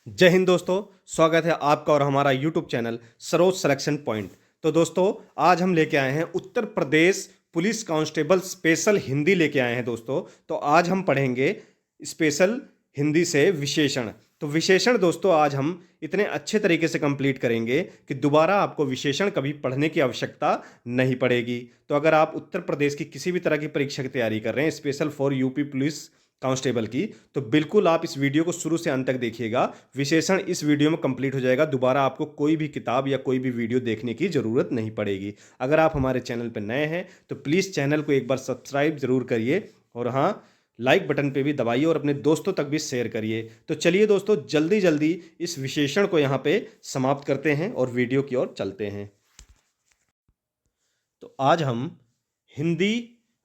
जय हिंद दोस्तों। स्वागत है आपका और हमारा YouTube channel Saroj selection point. तो दोस्तों, आज हम लेके आए हैं Uttar Pradesh police constable special Hindi लेके आए हैं दोस्तों। तो आज हम पढ़ेंगे स्पेशल हिंदी से विशेषण। तो विशेषण दोस्तों आज हम इतने अच्छे तरीके से कंप्लीट करेंगे कि दोबारा आपको विशेषण कभी पढ़ने की आवश्यकता नहीं पड़ेगी। तो अगर आप उत्तर प्रदेश की किसी भी तरह की परीक्षा की तैयारी कर रहे हैं special for UP police constable की, तो बिल्कुल आप इस वीडियो को शुरू से अंत तक देखिएगा। विशेषण इस वीडियो में कंप्लीट हो जाएगा, दोबारा आपको कोई भी किताब या कोई भी वीडियो देखने की ज़रूरत नहीं पड़ेगी। अगर आप हमारे चैनल पर नए हैं तो प्लीज़ चैनल को एक बार सब्सक्राइब ज़रूर करिए और हाँ, लाइक बटन पे भी दबाइए और अपने दोस्तों तक भी शेयर करिए। तो चलिए दोस्तों, जल्दी जल्दी इस विशेषण को यहाँ पे समाप्त करते हैं और वीडियो की ओर चलते हैं। तो आज हम हिंदी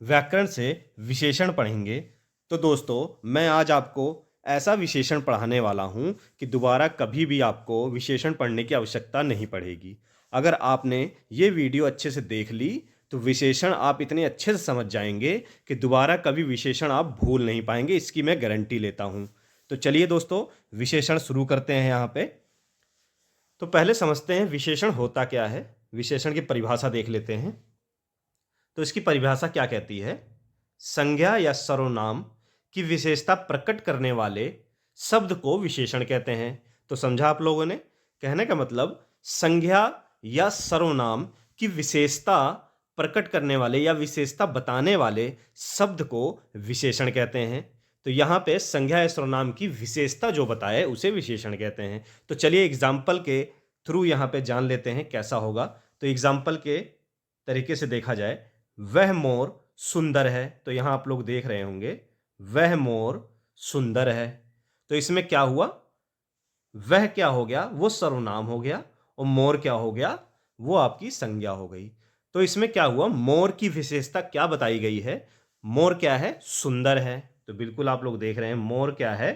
व्याकरण से विशेषण पढ़ेंगे। तो दोस्तों, मैं आज आपको ऐसा विशेषण पढ़ाने वाला हूं कि दोबारा कभी भी आपको विशेषण पढ़ने की आवश्यकता नहीं पड़ेगी। अगर आपने ये वीडियो अच्छे से देख ली तो विशेषण आप इतने अच्छे से समझ जाएंगे कि दोबारा कभी विशेषण आप भूल नहीं पाएंगे, इसकी मैं गारंटी लेता हूं। तो चलिए दोस्तों, विशेषण शुरू करते हैं यहाँ पे। तो पहले समझते हैं विशेषण होता क्या है। विशेषण की परिभाषा देख लेते हैं। तो इसकी परिभाषा क्या कहती है? संज्ञा या सर्वनाम की विशेषता प्रकट करने वाले शब्द को विशेषण कहते हैं। तो समझा आप लोगों ने? कहने का मतलब संज्ञा या सर्वनाम की विशेषता प्रकट करने वाले या विशेषता बताने वाले शब्द को विशेषण कहते हैं। तो यहाँ पे संज्ञा या सर्वनाम की विशेषता जो बताए उसे विशेषण कहते हैं। तो चलिए एग्जाम्पल के थ्रू यहाँ पे जान लेते हैं कैसा होगा। तो एग्जाम्पल के तरीके से देखा जाए, वह मोर सुंदर है। तो यहां आप लोग देख रहे होंगे वह मोर सुंदर है। तो इसमें क्या हुआ? वह क्या हो गया? वो सर्वनाम हो गया। और मोर क्या हो गया? वो आपकी संज्ञा हो गई। तो इसमें क्या हुआ? मोर की विशेषता क्या बताई गई है? मोर क्या है? सुंदर है। तो बिल्कुल आप लोग देख रहे हैं मोर क्या है?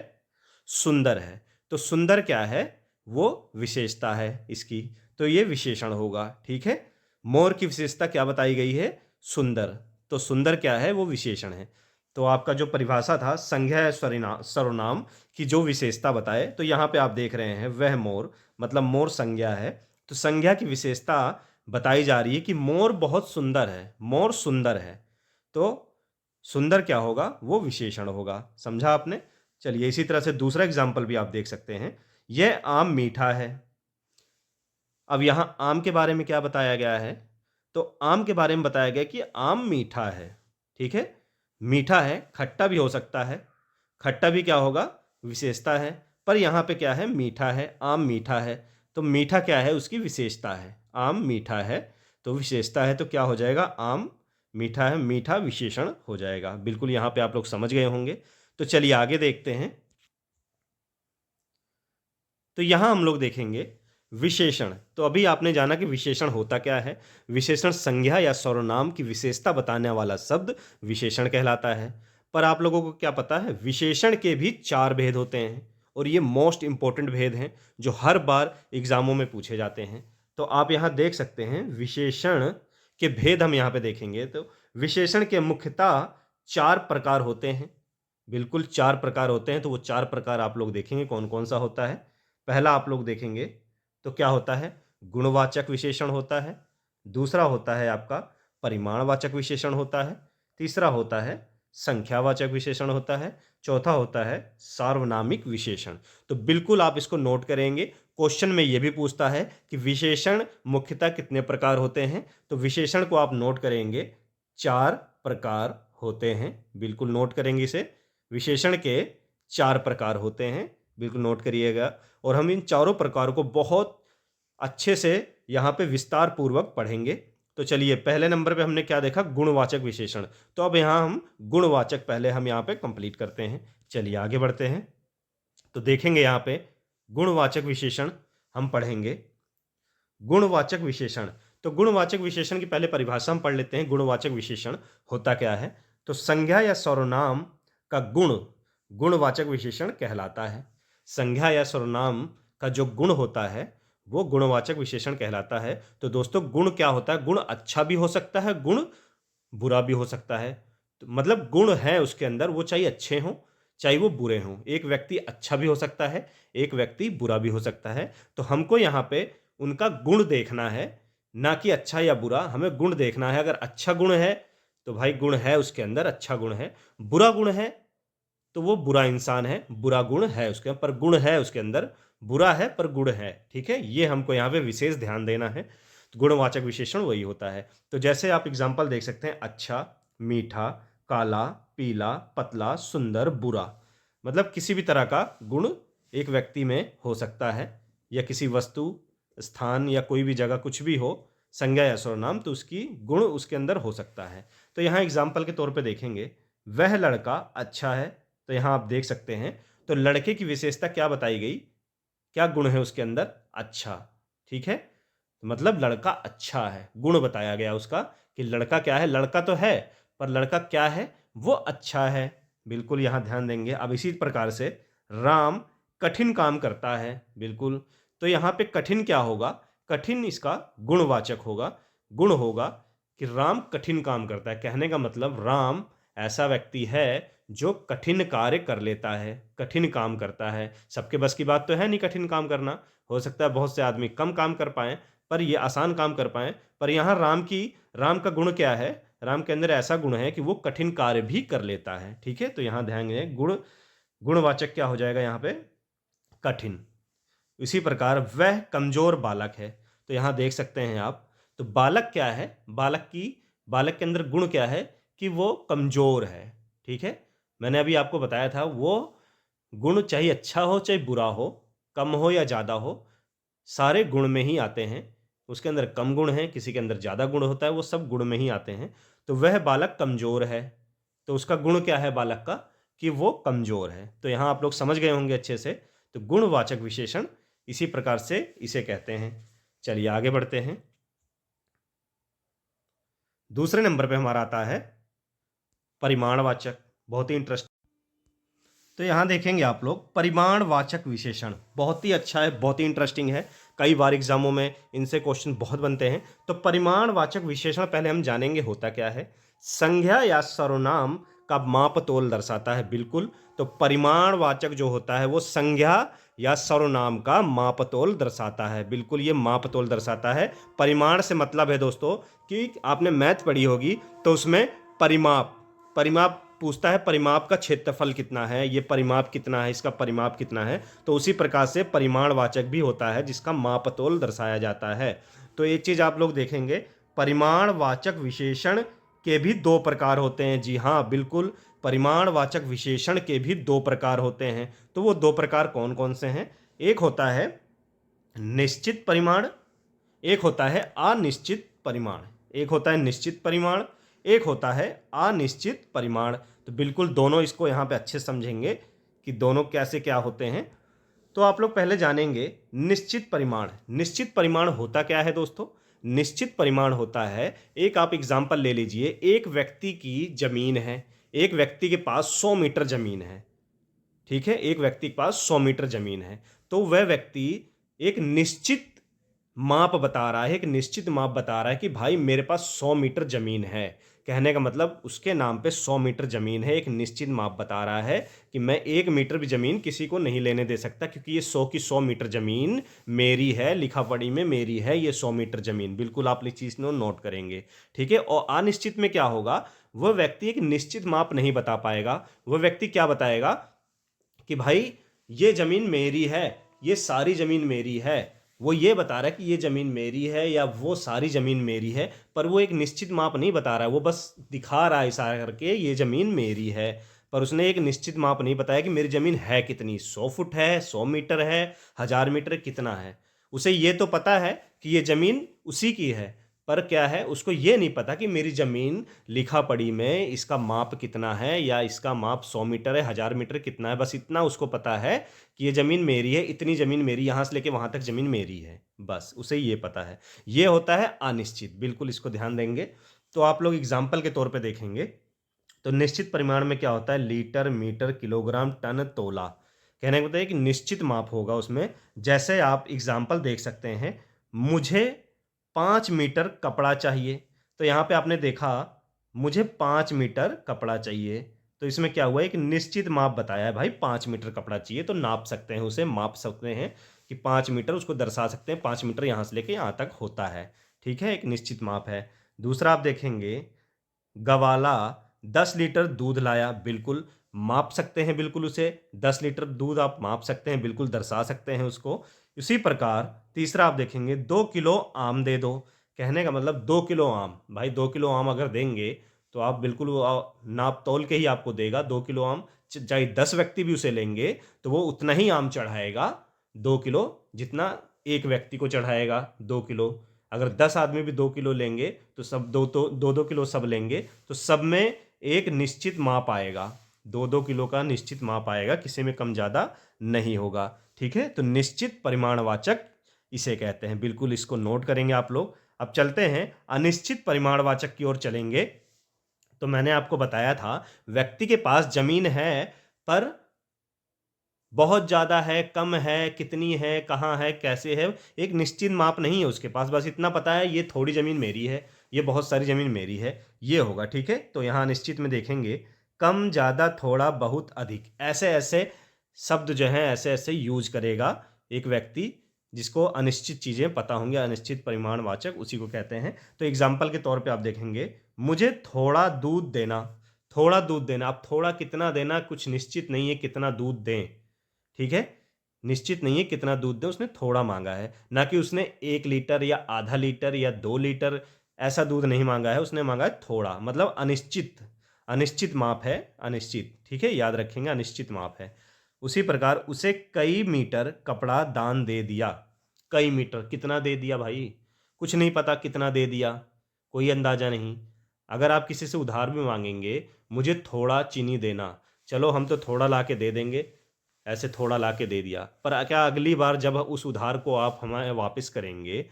सुंदर है। तो सुंदर क्या है? वो विशेषता है इसकी। तो ये विशेषण होगा। ठीक है, मोर की विशेषता क्या बताई गई है? सुंदर। तो सुंदर क्या है? वो विशेषण है। तो आपका जो परिभाषा था संज्ञा या सर्वनाम की जो विशेषता बताए, तो यहाँ पे आप देख रहे हैं वह मोर, मतलब मोर संज्ञा है। तो संज्ञा की विशेषता बताई जा रही है कि मोर बहुत सुंदर है, मोर सुंदर है। तो सुंदर क्या होगा? वो विशेषण होगा। समझा आपने? चलिए इसी तरह से दूसरा एग्जाम्पल भी आप देख सकते हैं। यह आम मीठा है। अब यहां आम के बारे में क्या बताया गया है? तो आम के बारे में बताया गया कि आम मीठा है। ठीक है, मीठा है, खट्टा भी हो सकता है। खट्टा भी क्या होगा? विशेषता है। पर यहां पे क्या है? मीठा है, आम मीठा है। तो मीठा क्या है? उसकी विशेषता है। आम मीठा है तो विशेषता है, तो क्या हो जाएगा? आम मीठा है, मीठा विशेषण हो जाएगा। बिल्कुल यहां पे आप लोग समझ गए होंगे। तो चलिए आगे देखते हैं। तो यहां हम लोग देखेंगे विशेषण। तो अभी आपने जाना कि विशेषण होता क्या है। विशेषण संज्ञा या सर्वनाम की विशेषता बताने वाला शब्द विशेषण कहलाता है। पर आप लोगों को क्या पता है? विशेषण के भी चार भेद होते हैं और ये मोस्ट इंपॉर्टेंट भेद हैं जो हर बार एग्जामों में पूछे जाते हैं। तो आप यहाँ देख सकते हैं विशेषण के भेद हम यहाँ पे देखेंगे। तो विशेषण के मुख्यतः चार प्रकार होते हैं। बिल्कुल चार प्रकार होते हैं। तो वो चार प्रकार आप लोग देखेंगे कौन कौन सा होता है। पहला आप लोग देखेंगे तो क्या होता है? गुणवाचक विशेषण होता है। दूसरा होता है आपका परिमाणवाचक विशेषण होता है। तीसरा होता है संख्यावाचक विशेषण होता है। चौथा होता है सार्वनामिक विशेषण। तो बिल्कुल आप इसको नोट करेंगे। क्वेश्चन में यह भी पूछता है कि विशेषण मुख्यतः कितने प्रकार होते हैं। तो विशेषण को आप नोट करेंगे, चार प्रकार होते हैं। बिल्कुल नोट करेंगे इसे। विशेषण के चार प्रकार होते हैं, बिल्कुल नोट करिएगा। और हम इन चारों प्रकारों को बहुत अच्छे से यहाँ पे विस्तार पूर्वक पढ़ेंगे। तो चलिए पहले नंबर पे हमने क्या देखा? गुणवाचक विशेषण। तो अब यहाँ हम गुणवाचक पहले हम यहाँ पे कंप्लीट करते हैं। चलिए आगे बढ़ते हैं। तो देखेंगे यहाँ पे गुणवाचक विशेषण हम पढ़ेंगे। गुणवाचक विशेषण। तो गुणवाचक विशेषण की पहले परिभाषा हम पढ़ लेते हैं। गुणवाचक विशेषण होता क्या है? तो संज्ञा या सर्वनाम का गुण गुणवाचक विशेषण कहलाता है। संज्ञा या सर्वनाम का जो गुण होता है वो गुणवाचक विशेषण कहलाता है। तो दोस्तों, गुण क्या होता है? गुण अच्छा भी हो सकता है, गुण बुरा भी हो सकता है। तो मतलब गुण है उसके अंदर, वो चाहे अच्छे हों चाहे वो बुरे हों। एक व्यक्ति अच्छा भी हो सकता है, एक व्यक्ति बुरा भी हो सकता है। तो हमको यहाँ पे उनका गुण देखना है, ना कि अच्छा या बुरा, हमें गुण देखना है। अगर अच्छा गुण है तो भाई गुण है उसके अंदर, अच्छा गुण है। बुरा गुण है तो वो बुरा इंसान है, बुरा गुण है उसके अंदर, पर गुण है उसके अंदर, बुरा है पर गुण है। ठीक है, ये हमको यहाँ पे विशेष ध्यान देना है। तो गुणवाचक विशेषण वही होता है। तो जैसे आप एग्जाम्पल देख सकते हैं, अच्छा, मीठा, काला, पीला, पतला, सुंदर, बुरा। मतलब किसी भी तरह का गुण एक व्यक्ति में हो सकता है, या किसी वस्तु, स्थान या कोई भी जगह कुछ भी हो, संज्ञा या सर्वनाम, तो उसकी गुण उसके अंदर हो सकता है। तो यहाँ एग्जाम्पल के तौर पे देखेंगे, वह लड़का अच्छा है। तो यहाँ आप देख सकते हैं, तो लड़के की विशेषता क्या बताई गई, क्या गुण है उसके अंदर, अच्छा। ठीक है, मतलब लड़का अच्छा है, गुण बताया गया उसका कि लड़का क्या है, लड़का तो है पर लड़का क्या है, वो अच्छा है। बिल्कुल यहाँ ध्यान देंगे। अब इसी प्रकार से राम कठिन काम करता है, बिल्कुल। तो यहाँ पे कठिन क्या होगा, कठिन इसका गुणवाचक होगा। गुण होगा कि राम कठिन काम करता है, कहने का मतलब राम ऐसा व्यक्ति है जो कठिन कार्य कर लेता है, कठिन काम करता है। सबके बस की बात तो है नहीं कठिन काम करना, हो सकता है बहुत से आदमी कम काम कर पाएं, पर ये आसान काम कर पाएं। पर यहाँ राम का गुण क्या है, राम के अंदर ऐसा गुण है कि वो कठिन कार्य भी कर लेता है। ठीक है, तो यहाँ ध्यान दें, गुणवाचक क्या हो जाएगा यहाँ पे, कठिन। इसी प्रकार वह कमजोर बालक है। तो यहाँ देख सकते हैं आप, तो बालक क्या है, बालक के अंदर गुण क्या है कि वो कमजोर है। ठीक है, मैंने अभी आपको बताया था, वो गुण चाहे अच्छा हो चाहे बुरा हो, कम हो या ज़्यादा हो, सारे गुण में ही आते हैं। उसके अंदर कम गुण है, किसी के अंदर ज़्यादा गुण होता है, वो सब गुण में ही आते हैं। तो वह बालक कमज़ोर है, तो उसका गुण क्या है बालक का, कि वो कमज़ोर है। तो यहाँ आप लोग समझ गए होंगे अच्छे से। तो गुणवाचक विशेषण इसी प्रकार से इसे कहते हैं। चलिए आगे बढ़ते हैं। दूसरे नंबर पे हमारा आता है परिमाणवाचक, बहुत ही इंटरेस्टिंग। तो यहाँ देखेंगे आप लोग, परिमाणवाचक विशेषण बहुत ही अच्छा है, बहुत ही इंटरेस्टिंग है। कई बार एग्जामों में इनसे क्वेश्चन बहुत बनते हैं। तो परिमाणवाचक विशेषण पहले हम जानेंगे होता क्या है। संज्ञा या सर्वनाम का माप तोल दर्शाता है, बिल्कुल। तो परिमाणवाचक जो होता है वो संज्ञा या सर्वनाम का माप तोल दर्शाता है, बिल्कुल। ये माप तोल दर्शाता है। परिमाण से मतलब है दोस्तों कि आपने मैथ पढ़ी होगी, तो उसमें परिमाप परिमाप पूछता है, परिमाप का क्षेत्रफल कितना है, ये परिमाप कितना है, इसका परिमाप कितना है। तो उसी प्रकार से परिमाणवाचक भी होता है जिसका मापतोल दर्शाया जाता है। तो एक चीज आप लोग देखेंगे, परिमाणवाचक विशेषण के भी दो प्रकार होते हैं। जी हाँ, बिल्कुल, परिमाणवाचक विशेषण के भी दो प्रकार होते हैं। तो वो दो प्रकार कौन कौन से हैं, एक होता है निश्चित परिमाण, एक होता है अनिश्चित परिमाण। एक होता है निश्चित परिमाण, एक होता है अनिश्चित परिमाण। तो बिल्कुल दोनों इसको यहाँ पे अच्छे समझेंगे कि दोनों कैसे क्या होते हैं। तो आप लोग पहले जानेंगे निश्चित परिमाण। निश्चित परिमाण होता क्या है दोस्तों, निश्चित परिमाण होता है, एक आप एग्जाम्पल ले लीजिए, एक व्यक्ति की जमीन है, एक व्यक्ति के पास 100 मीटर जमीन है। ठीक है, एक व्यक्ति के पास 100 मीटर जमीन है। तो वह व्यक्ति एक निश्चित माप बता रहा है, एक निश्चित माप बता रहा है कि भाई मेरे पास 100 मीटर जमीन है। कहने का मतलब उसके नाम पे 100 मीटर जमीन है, एक निश्चित माप बता रहा है कि मैं 1 मीटर भी जमीन किसी को नहीं लेने दे सकता, क्योंकि ये 100 की 100 मीटर जमीन मेरी है, लिखा पढ़ी में मेरी है ये 100 मीटर जमीन। बिल्कुल आप इस चीज को नोट करेंगे। ठीक है, और अनिश्चित में क्या होगा, वह व्यक्ति एक निश्चित माप नहीं बता पाएगा। वह व्यक्ति क्या बताएगा कि भाई ये जमीन मेरी है, ये सारी जमीन मेरी है। वो ये बता रहा है कि ये जमीन मेरी है या वो सारी जमीन मेरी है, पर वो एक निश्चित माप नहीं बता रहा है, वो बस दिखा रहा है इशारा करके ये जमीन मेरी है। पर उसने एक निश्चित माप नहीं बताया कि मेरी जमीन है कितनी, 100 फुट है, 100 मीटर है, 1000 मीटर कितना है। उसे ये तो पता है कि ये जमीन उसी की है, पर क्या है, उसको ये नहीं पता कि मेरी ज़मीन लिखा पढ़ी में इसका माप कितना है, या इसका माप 100 मीटर है, 1000 मीटर कितना है। बस इतना उसको पता है कि ये ज़मीन मेरी है, इतनी ज़मीन मेरी, यहाँ से लेके वहाँ तक ज़मीन मेरी है, बस उसे ये पता है। ये होता है अनिश्चित, बिल्कुल इसको ध्यान देंगे। तो आप लोग एग्जाम्पल के तौर पर देखेंगे, तो निश्चित परिमाण में क्या होता है, लीटर, मीटर, किलोग्राम, टन, तोला। कहने का मतलब है कि निश्चित माप होगा उसमें। जैसे आप एग्जाम्पल देख सकते हैं, मुझे 5 मीटर कपड़ा चाहिए। तो यहाँ पे आपने देखा मुझे 5 मीटर कपड़ा चाहिए, तो इसमें क्या हुआ, एक निश्चित माप बताया है भाई, 5 मीटर कपड़ा चाहिए तो नाप सकते हैं उसे, माप सकते हैं कि 5 मीटर, उसको दर्शा सकते हैं 5 मीटर यहाँ से लेके यहाँ तक होता है। ठीक है, एक निश्चित माप है। दूसरा आप देखेंगे, गवाला 10 लीटर दूध लाया, बिल्कुल माप सकते हैं, बिल्कुल उसे 10 लीटर दूध आप माप सकते हैं, बिल्कुल दर्शा सकते हैं उसको। इसी प्रकार तीसरा आप देखेंगे, 2 किलो आम दे दो। कहने का मतलब 2 किलो आम, भाई 2 किलो आम अगर देंगे तो आप बिल्कुल नाप तोल के ही आपको देगा 2 किलो आम। चाहे 10 व्यक्ति भी उसे लेंगे तो वो उतना ही आम चढ़ाएगा, 2 किलो, जितना एक व्यक्ति को चढ़ाएगा 2 किलो। अगर 10 आदमी भी 2 किलो लेंगे तो सब दो दो किलो सब लेंगे तो सब में एक निश्चित माप आएगा, 2 2 किलो का निश्चित माप आएगा, किसी में कम ज़्यादा नहीं होगा। ठीक है, तो निश्चित परिमाणवाचक इसे कहते हैं, बिल्कुल इसको नोट करेंगे आप लोग। अब चलते हैं अनिश्चित परिमाणवाचक की ओर चलेंगे। तो मैंने आपको बताया था, व्यक्ति के पास जमीन है पर बहुत ज़्यादा है, कम है, कितनी है, कहाँ है, कैसे है, एक निश्चित माप नहीं है उसके पास, बस इतना पता है ये थोड़ी ज़मीन मेरी है, ये बहुत सारी ज़मीन मेरी है, ये होगा। ठीक है, तो यहाँ निश्चित में देखेंगे, कम, ज़्यादा, थोड़ा, बहुत, अधिक, ऐसे ऐसे शब्द जो हैं ऐसे ऐसे यूज करेगा एक व्यक्ति जिसको अनिश्चित चीज़ें पता होंगी, अनिश्चित परिमाणवाचक उसी को कहते हैं। तो एग्जाम्पल के तौर पे आप देखेंगे, मुझे थोड़ा दूध देना, थोड़ा दूध देना, अब थोड़ा कितना देना कुछ निश्चित नहीं है, कितना दूध दें। ठीक है, निश्चित नहीं है कितना दूध दें, उसने थोड़ा मांगा है, ना कि उसने 1 लीटर या आधा लीटर या 2 लीटर ऐसा दूध नहीं मांगा है, उसने मांगा है थोड़ा, मतलब अनिश्चित, अनिश्चित माप है, अनिश्चित। ठीक है, याद रखेंगे अनिश्चित माप है। उसी प्रकार उसे कई मीटर कपड़ा दान दे दिया, कई मीटर कितना दे दिया भाई, कुछ नहीं पता कितना दे दिया, कोई अंदाजा नहीं। अगर आप किसी से उधार भी मांगेंगे, मुझे थोड़ा चीनी देना, चलो हम तो थोड़ा ला के दे देंगे, ऐसे थोड़ा ला के दे दिया, पर क्या अगली बार जब उस उधार को आप हमें वापस करेंगे,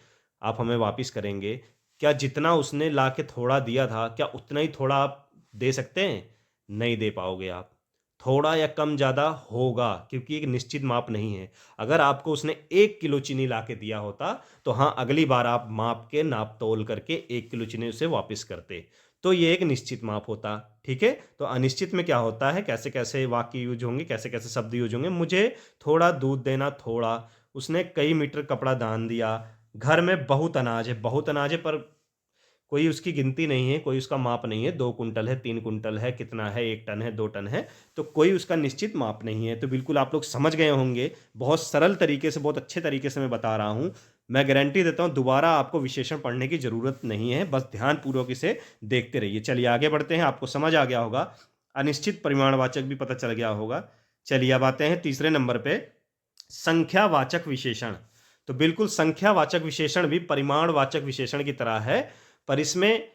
आप हमें वापस करेंगे, क्या जितना उसने ला के थोड़ा दिया था क्या उतना ही थोड़ा आप दे सकते हैं? नहीं दे पाओगे आप। थोड़ा या कम ज़्यादा होगा, क्योंकि एक निश्चित माप नहीं है। अगर आपको उसने 1 किलो चीनी ला के दिया होता तो हाँ, अगली बार आप माप के नाप तोल करके 1 किलो चीनी उसे वापस करते, तो ये एक निश्चित माप होता। ठीक है, तो अनिश्चित में क्या होता है, कैसे कैसे वाक्य यूज होंगे, कैसे कैसे शब्द यूज होंगे, मुझे थोड़ा दूध देना, थोड़ा, उसने कई मीटर कपड़ा दान दिया, घर में बहुत अनाज है, बहुत अनाज है पर कोई उसकी गिनती नहीं है, कोई उसका माप नहीं है, 2 कुंटल है, 3 कुंटल है, कितना है, 1 टन है, 2 टन है, तो कोई उसका निश्चित माप नहीं है। तो बिल्कुल आप लोग समझ गए होंगे, बहुत सरल तरीके से, बहुत अच्छे तरीके से मैं बता रहा हूँ। मैं गारंटी देता हूँ दोबारा आपको विशेषण पढ़ने की ज़रूरत नहीं है, बस ध्यानपूर्वक इसे देखते रहिए। चलिए आगे बढ़ते हैं, आपको समझ आ गया होगा, अनिश्चित परिमाणवाचक भी पता चल गया होगा। चलिए अब आते हैं तीसरे नंबर पे, संख्यावाचक विशेषण। तो बिल्कुल संख्यावाचक विशेषण भी परिमाणवाचक विशेषण की तरह है, पर इसमें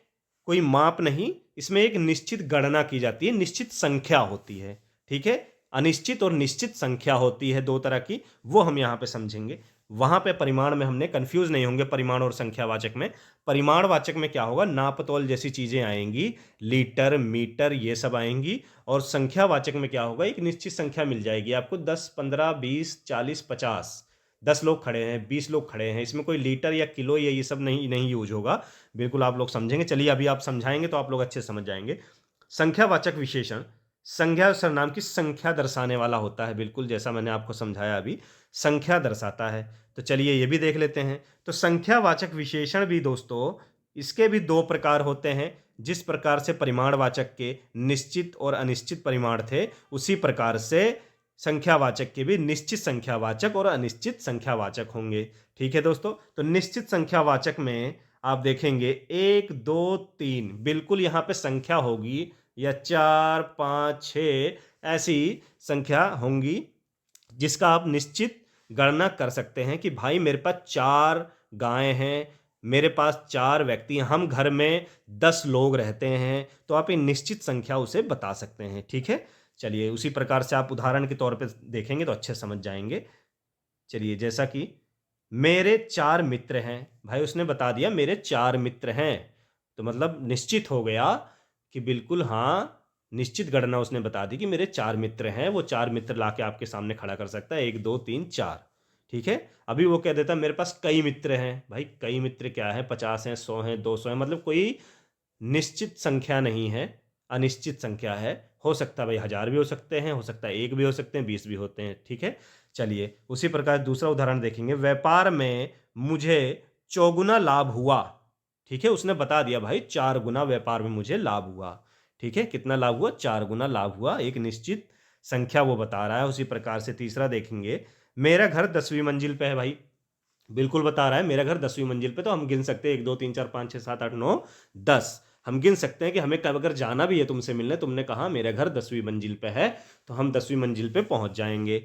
कोई माप नहीं, इसमें एक निश्चित गणना की जाती है, निश्चित संख्या होती है। ठीक है, अनिश्चित और निश्चित संख्या होती है दो तरह की, वो हम यहाँ पे समझेंगे। वहां पे परिमाण में हमने कंफ्यूज नहीं होंगे, परिमाण और संख्यावाचक में। परिमाणवाचक में क्या होगा, नापतोल जैसी चीजें आएंगी, लीटर, मीटर, ये सब आएंगी। और संख्यावाचक में क्या होगा, एक निश्चित संख्या मिल जाएगी आपको, 10 15 20 40 50, 10 लोग खड़े हैं, 20 लोग खड़े हैं, इसमें कोई लीटर या किलो या ये सब नहीं नहीं यूज होगा। बिल्कुल आप लोग समझेंगे, चलिए अभी आप समझाएंगे तो आप लोग अच्छे समझ जाएंगे। संख्यावाचक विशेषण संज्ञा और सर्वनाम की संख्या दर्शाने वाला होता है, बिल्कुल जैसा मैंने आपको समझाया अभी, संख्या दर्शाता है। तो चलिए ये भी देख लेते हैं। तो संख्यावाचक विशेषण भी दोस्तों, इसके भी दो प्रकार होते हैं। जिस प्रकार से परिमाणवाचक के निश्चित और अनिश्चित परिमाण थे, उसी प्रकार से संख्यावाचक के भी निश्चित संख्यावाचक और अनिश्चित संख्यावाचक होंगे। ठीक है दोस्तों, तो निश्चित संख्यावाचक में आप देखेंगे 1 2 3, बिल्कुल यहाँ पे संख्या होगी, या 4 5 6 ऐसी संख्या होंगी जिसका आप निश्चित गणना कर सकते हैं कि भाई मेरे पास 4 गायें हैं, मेरे पास 4 व्यक्ति हैं, हम घर में 10 लोग रहते हैं, तो आप एक निश्चित संख्या उसे बता सकते हैं। ठीक है, चलिए उसी प्रकार से आप उदाहरण के तौर पे देखेंगे तो अच्छे समझ जाएंगे। चलिए जैसा कि मेरे 4 मित्र हैं, भाई उसने बता दिया मेरे 4 मित्र हैं, तो मतलब निश्चित हो गया कि बिल्कुल हाँ, निश्चित गणना उसने बता दी कि मेरे 4 मित्र हैं, वो 4 मित्र लाके आपके सामने खड़ा कर सकता है, 1 2 3 4। ठीक है, अभी वो कह देता मेरे पास कई मित्र हैं, भाई कई मित्र क्या है, 50 हैं, 100 हैं, 200 हैं, मतलब कोई निश्चित संख्या नहीं है, अनिश्चित संख्या है। हो सकता है भाई 1000 भी हो सकते हैं, हो सकता है 1 भी हो सकते हैं, 20 भी होते हैं, ठीक है। चलिए उसी प्रकार दूसरा उदाहरण देखेंगे, व्यापार में मुझे चौगुना लाभ हुआ, ठीक है। उसने बता दिया भाई 4 गुना व्यापार में मुझे लाभ हुआ, ठीक है। कितना लाभ हुआ? 4 गुना लाभ हुआ, एक निश्चित संख्या वो बता रहा है। उसी प्रकार से तीसरा देखेंगे, मेरा घर 10वीं मंजिल पे है भाई, बिल्कुल बता रहा है मेरा घर 10वीं मंजिल पे, तो हम गिन सकते हैं 1 2 3 4 5 6 7 8 9 10, हम गिन सकते हैं कि हमें कब अगर जाना भी है तुमसे मिलने, तुमने कहा मेरा घर 10वीं मंजिल पे है, तो हम 10वीं मंजिल पे पहुंच जाएंगे।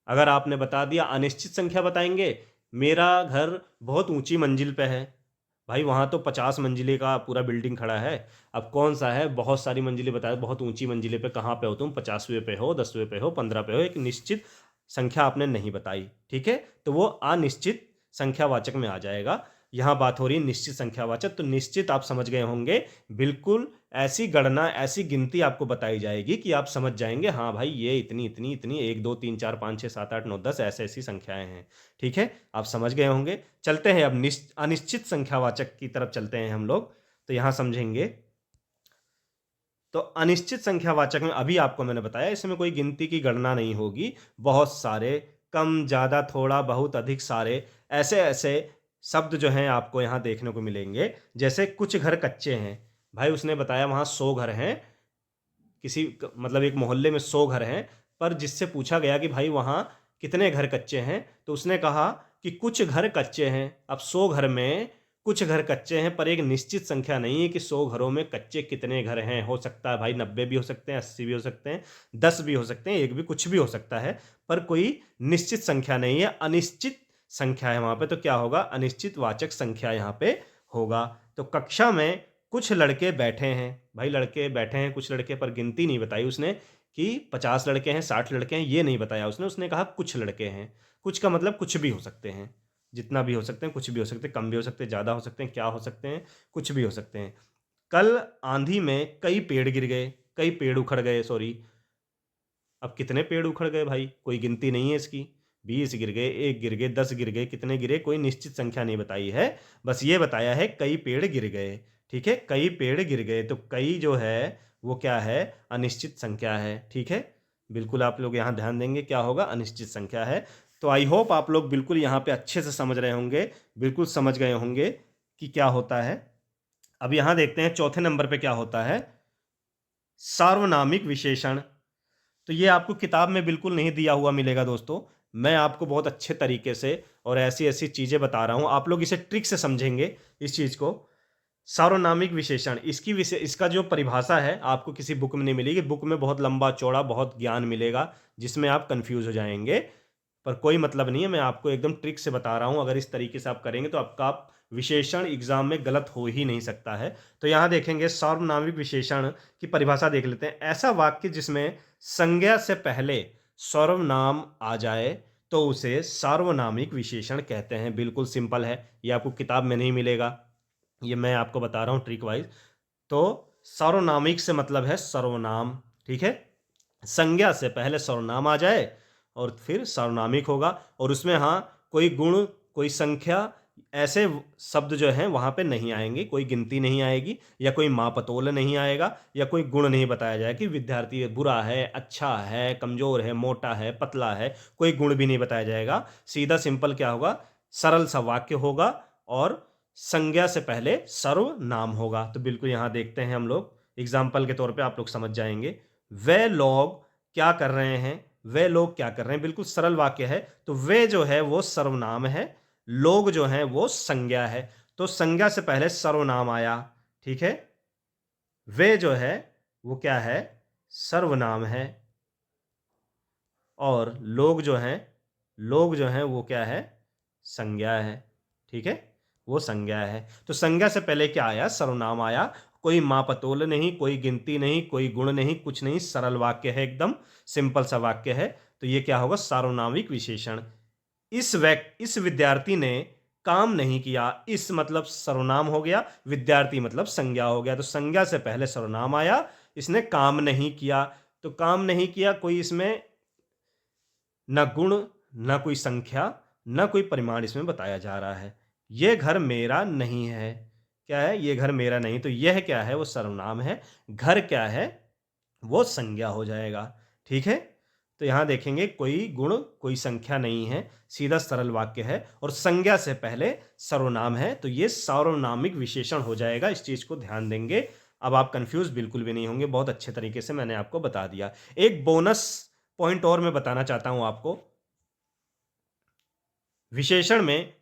अगर आपने बता दिया अनिश्चित संख्या बताएंगे, मेरा घर बहुत ऊंची मंजिल पे है, भाई वहां तो 50 मंजिले का पूरा बिल्डिंग खड़ा है। अब कौन सा है? बहुत सारी मंजिलें बताए, बहुत ऊंची मंजिले पे कहाँ पे हो तुम? 50वें पे हो, 10वें पे हो, 15 पे हो, एक निश्चित संख्या आपने नहीं बताई, ठीक है। तो वो अनिश्चित संख्यावाचक में आ जाएगा। यहाँ बात हो रही है निश्चित संख्यावाचक, तो निश्चित आप समझ गए होंगे, बिल्कुल ऐसी गणना, ऐसी गिनती आपको बताई जाएगी कि आप समझ जाएंगे हाँ भाई ये इतनी इतनी इतनी 1 2 3 4 5 6 7 8 9 10 ऐसे ऐसी संख्याएं हैं, ठीक है। आप समझ गए होंगे। चलते हैं अब अनिश्चित संख्यावाचक की तरफ चलते हैं हम लोग, तो यहां समझेंगे। तो अनिश्चित संख्यावाचक में अभी आपको मैंने बताया इसमें कोई गिनती की गणना नहीं होगी, बहुत सारे, कम ज़्यादा थोड़ा बहुत अधिक सारे, ऐसे ऐसे शब्द जो हैं आपको यहाँ देखने को मिलेंगे। जैसे कुछ घर कच्चे हैं, भाई उसने बताया वहाँ 100 घर हैं, किसी मतलब एक मोहल्ले में 100 घर हैं, पर जिससे पूछा गया कि भाई वहाँ कितने घर कच्चे हैं, तो उसने कहा कि कुछ घर कच्चे हैं। अब 100 घर में कुछ घर कच्चे हैं, पर एक निश्चित संख्या नहीं है कि 100 घरों में कच्चे कितने घर हैं। हो सकता है भाई 90 भी हो सकते हैं, 80 भी हो सकते हैं, 10 भी हो सकते हैं, एक भी, कुछ भी हो सकता है, पर कोई निश्चित संख्या नहीं है, अनिश्चित संख्या है वहां पे। तो क्या होगा? अनिश्चित वाचक संख्या यहाँ पे होगा। तो कक्षा में कुछ लड़के बैठे हैं, भाई लड़के बैठे हैं कुछ लड़के, पर गिनती नहीं बताई उसने कि 50 लड़के हैं, 60 लड़के हैं, ये नहीं बताया उसने कहा कुछ लड़के हैं। कुछ का मतलब कुछ भी हो सकते हैं, जितना भी हो सकते हैं, कुछ भी हो सकते हैं, कम भी हो सकते हैं, ज़्यादा हो सकते हैं, क्या हो सकते हैं, कुछ भी हो सकते हैं। कल आंधी में कई पेड़ गिर गए, कई पेड़ उखड़ गए, सॉरी। अब कितने पेड़ उखड़ गए भाई? कोई गिनती नहीं है इसकी। 20 गिर गए, 1 गिर गए, 10 गिर गए, कितने गिरे? कोई निश्चित संख्या नहीं बताई है, बस ये बताया है कई पेड़ गिर गए, ठीक है। कई पेड़ गिर गए, तो कई जो है वो क्या है? अनिश्चित संख्या है, ठीक है। बिल्कुल आप लोग यहाँ ध्यान देंगे, क्या होगा? अनिश्चित संख्या है। तो आई होप आप लोग बिल्कुल यहाँ पे अच्छे से समझ रहे होंगे, बिल्कुल समझ गए होंगे कि क्या होता है। अब यहाँ देखते हैं चौथे नंबर पे क्या होता है, सार्वनामिक विशेषण। तो ये आपको किताब में बिल्कुल नहीं दिया हुआ मिलेगा दोस्तों, मैं आपको बहुत अच्छे तरीके से और ऐसी ऐसी चीज़ें बता रहा हूँ, आप लोग इसे ट्रिक से समझेंगे इस चीज़ को। सार्वनामिक विशेषण, इसका जो परिभाषा है आपको किसी बुक में नहीं मिलेगी, बुक में बहुत लंबा चौड़ा बहुत ज्ञान मिलेगा जिसमें आप कंफ्यूज हो जाएंगे, पर कोई मतलब नहीं है, मैं आपको एकदम ट्रिक से बता रहा हूं। अगर इस तरीके से आप करेंगे तो आपका विशेषण एग्जाम में गलत हो ही नहीं सकता है। तो यहां देखेंगे सार्वनामिक विशेषण की परिभाषा देख लेते हैं। ऐसा वाक्य जिसमें संज्ञा से पहले सर्वनाम आ जाए तो उसे सार्वनामिक विशेषण कहते हैं। बिल्कुल सिंपल है, ये आपको किताब में नहीं मिलेगा, ये मैं आपको बता रहा हूँ ट्रिक वाइज। तो सर्वनामिक से मतलब है सर्वनाम, ठीक है। संज्ञा से पहले सर्वनाम आ जाए और फिर सर्वनामिक होगा, और उसमें हाँ कोई गुण, कोई संख्या, ऐसे शब्द जो हैं वहाँ पे नहीं आएंगे, कोई गिनती नहीं आएगी, या कोई मापतोल नहीं आएगा, या कोई गुण नहीं बताया जाएगा कि विद्यार्थी बुरा है, अच्छा है, कमजोर है, मोटा है, पतला है, कोई गुण भी नहीं बताया जाएगा। सीधा सिंपल क्या होगा? सरल सा वाक्य होगा और संज्ञा से पहले सर्वनाम होगा। तो बिल्कुल यहाँ देखते हैं हम लोग, एग्जाम्पल के तौर पे आप लोग समझ जाएंगे। वे लोग क्या कर रहे हैं, वे लोग क्या कर रहे हैं, बिल्कुल सरल वाक्य है। तो वे जो है वो सर्वनाम है, लोग जो है वो संज्ञा है, तो संज्ञा से पहले सर्वनाम आया, ठीक है। वे जो है वो क्या है? सर्वनाम है, और लोग जो हैं वो क्या है? संज्ञा है, ठीक है, वो संज्ञा है। तो संज्ञा से पहले क्या आया? सर्वनाम आया, कोई मापतोल नहीं, कोई गिनती नहीं, कोई गुण नहीं, कुछ नहीं, सरल वाक्य है, एकदम सिंपल सा वाक्य है। तो ये क्या होगा? सार्वनामिक विशेषण। इस विद्यार्थी ने काम नहीं किया, इस मतलब सर्वनाम हो गया, विद्यार्थी मतलब संज्ञा हो गया। तो संज्ञा से पहले सर्वनाम आया, इसने काम नहीं किया, तो काम नहीं किया, कोई इसमें न गुण, न कोई संख्या, न कोई परिमाण इसमें बताया जा रहा है। यह घर मेरा नहीं है, क्या है? ये घर मेरा नहीं, तो यह क्या है? वो सर्वनाम है। घर क्या है? वो संज्ञा हो जाएगा। ठीक है, तो यहाँ देखेंगे कोई गुण कोई संख्या नहीं है, सीधा सरल वाक्य है और संज्ञा से पहले सर्वनाम है, तो ये सार्वनामिक विशेषण हो जाएगा। इस चीज को ध्यान देंगे। अब आप कंफ्यूज बिल्कुल भी नहीं होंगे, बहुत अच्छे तरीके से मैंने आपको बता दिया। एक बोनस पॉइंट और मैं बताना चाहता हूं आपको। विशेषण में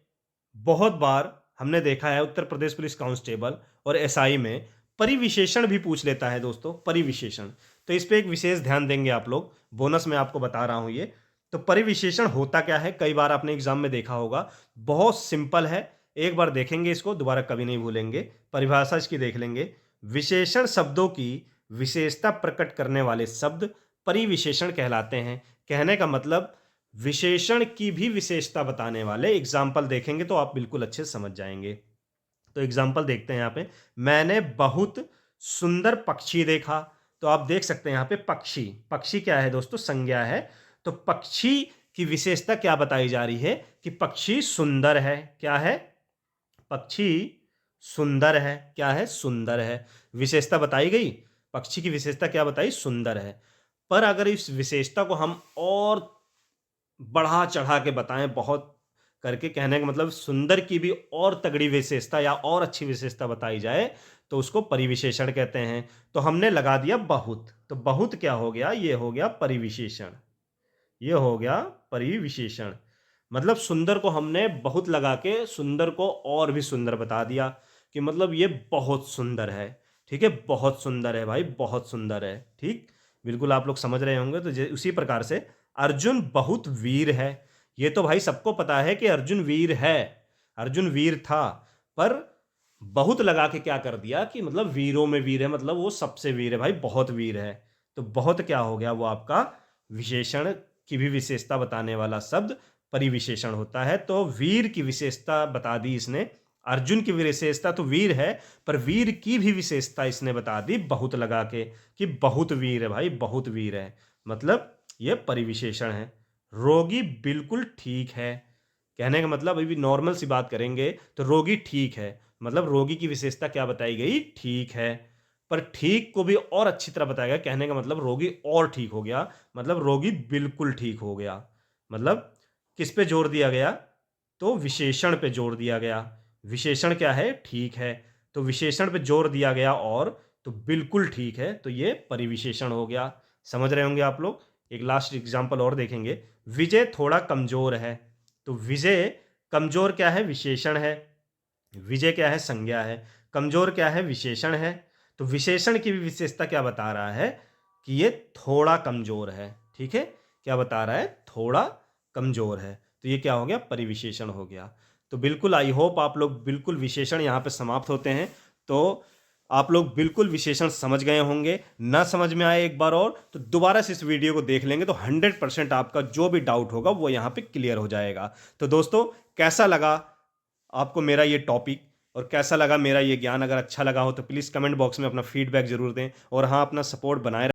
बहुत बार हमने देखा है उत्तर प्रदेश पुलिस कांस्टेबल और एसआई में परिविशेषण भी पूछ लेता है दोस्तों, परिविशेषण। तो इस पे एक विशेष ध्यान देंगे आप लोग, बोनस में आपको बता रहा हूं ये। तो परिविशेषण होता क्या है, कई बार आपने एग्जाम में देखा होगा, बहुत सिंपल है। एक बार देखेंगे इसको, दोबारा कभी नहीं भूलेंगे। परिभाषा इसकी देख लेंगे। विशेषण शब्दों की विशेषता प्रकट करने वाले शब्द परिविशेषण कहलाते हैं। कहने का मतलब विशेषण की भी विशेषता बताने वाले। एग्जाम्पल देखेंगे तो आप बिल्कुल अच्छे से समझ जाएंगे। तो एग्जाम्पल देखते हैं यहाँ पे। मैंने बहुत सुंदर पक्षी देखा। तो आप देख सकते हैं यहाँ पे पक्षी, पक्षी क्या है दोस्तों, संज्ञा है। तो पक्षी की विशेषता क्या बताई जा रही है कि पक्षी सुंदर है। क्या है, पक्षी सुंदर है। क्या है, सुंदर है। विशेषता बताई गई, पक्षी की विशेषता क्या बताई, सुंदर है। पर अगर इस विशेषता को हम और बढ़ा चढ़ा के बताएं, बहुत करके, कहने का मतलब सुंदर की भी और तगड़ी विशेषता या और अच्छी विशेषता बताई जाए, तो उसको परिविशेषण कहते हैं। तो हमने लगा दिया बहुत, तो बहुत क्या हो गया, ये हो गया परिविशेषण। ये हो गया परिविशेषण। मतलब सुंदर को हमने बहुत लगा के सुंदर को और भी सुंदर बता दिया कि मतलब ये बहुत सुंदर है। ठीक है, बहुत सुंदर है भाई, बहुत सुंदर है। ठीक, बिल्कुल आप लोग समझ रहे होंगे। तो उसी प्रकार से अर्जुन बहुत वीर है। ये तो भाई सबको पता है कि अर्जुन वीर है, अर्जुन वीर था, पर बहुत लगा के क्या कर दिया कि मतलब वीरों में वीर है, मतलब वो सबसे वीर है भाई, बहुत वीर है। तो बहुत क्या हो गया, वो आपका विशेषण की भी विशेषता बताने वाला शब्द परिविशेषण होता है। तो वीर की विशेषता बता दी इसने। अर्जुन की विशेषता तो वीर है, पर वीर की भी विशेषता इसने बता दी बहुत लगा के कि बहुत वीर है भाई, बहुत वीर है। मतलब यह परिविशेषण है। रोगी बिल्कुल ठीक है। कहने का मतलब अभी नॉर्मल सी बात करेंगे तो रोगी ठीक है, मतलब रोगी की विशेषता क्या बताई गई, ठीक है। पर ठीक को भी और अच्छी तरह बताया गया। कहने का मतलब रोगी और ठीक हो गया, मतलब रोगी बिल्कुल ठीक हो गया। मतलब किस पे जोर दिया गया, तो विशेषण पे जोर दिया गया। विशेषण क्या है, ठीक है, तो विशेषण पे जोर दिया गया और तो बिल्कुल ठीक है, तो ये परिविशेषण हो गया। समझ रहे होंगे आप लोग। एक लास्ट एग्जांपल और देखेंगे। विजय थोड़ा कमजोर है। तो विजय कमजोर क्या है, विशेषण है। विजय क्या है, संज्ञा है। कमजोर क्या है, विशेषण है। तो विशेषण की भी विशेषता क्या बता रहा है कि ये थोड़ा कमजोर है। ठीक है, क्या बता रहा है, थोड़ा कमजोर है। तो ये क्या हो गया, परिविशेषण हो गया। तो बिल्कुल आई होप आप लोग बिल्कुल विशेषण यहाँ पे समाप्त होते हैं। तो आप लोग बिल्कुल विशेषण समझ गए होंगे। ना समझ में आए एक बार और तो दोबारा से इस वीडियो को देख लेंगे, तो 100% आपका जो भी डाउट होगा वो यहाँ पे क्लियर हो जाएगा। तो दोस्तों, कैसा लगा आपको मेरा ये टॉपिक और कैसा लगा मेरा ये ज्ञान? अगर अच्छा लगा हो तो प्लीज़ कमेंट बॉक्स में अपना फीडबैक जरूर दें और हाँ, अपना सपोर्ट बनाए